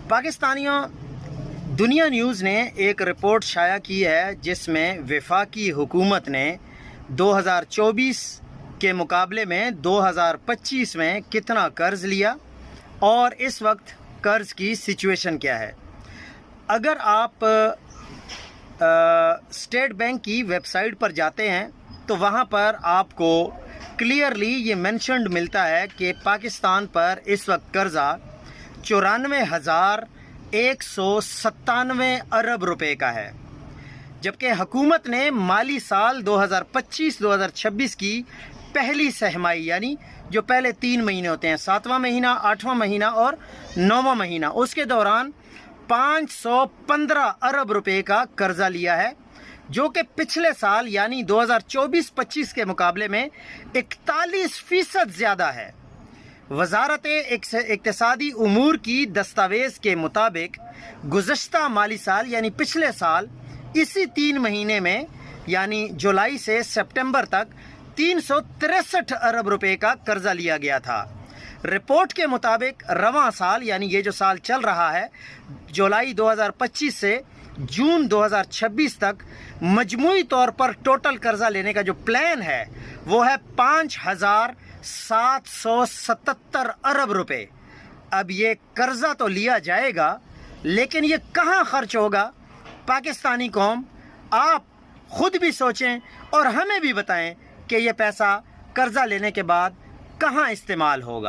پاکستانیوں، دنیا نیوز نے ایک رپورٹ شائع کی ہے جس میں وفاقی حکومت نے 2024 کے مقابلے میں 2025 میں کتنا قرض لیا اور اس وقت قرض کی سچویشن کیا ہے۔ اگر آپ اسٹیٹ بینک کی ویب سائٹ پر جاتے ہیں تو وہاں پر آپ کو کلیئرلی یہ مینشنڈ ملتا ہے کہ پاکستان پر اس وقت قرضہ 94,197 ارب روپے کا ہے، جبکہ حکومت نے مالی سال 2025-2026 کی پہلی سہمائی یعنی جو پہلے 3 مہینے ہوتے ہیں، 7واں مہینہ، 8واں مہینہ اور 9واں مہینہ، اس کے دوران 515 ارب روپے کا قرضہ لیا ہے، جو کہ پچھلے سال یعنی 2024-25 کے مقابلے میں 41% زیادہ ہے۔ وزارت اقتصادی امور کی دستاویز کے مطابق گزشتہ مالی سال یعنی پچھلے سال اسی 3 مہینے میں یعنی جولائی سے سپٹمبر تک 363 ارب روپے کا قرضہ لیا گیا تھا۔ رپورٹ کے مطابق رواں سال یعنی یہ جو سال چل رہا ہے، جولائی 2025 سے جون 2026 تک مجموعی طور پر ٹوٹل قرضہ لینے کا جو پلان ہے وہ ہے 5,777 ارب روپے۔ اب یہ قرضہ تو لیا جائے گا لیکن یہ کہاں خرچ ہوگا؟ پاکستانی قوم، آپ خود بھی سوچیں اور ہمیں بھی بتائیں کہ یہ پیسہ قرضہ لینے کے بعد کہاں استعمال ہوگا۔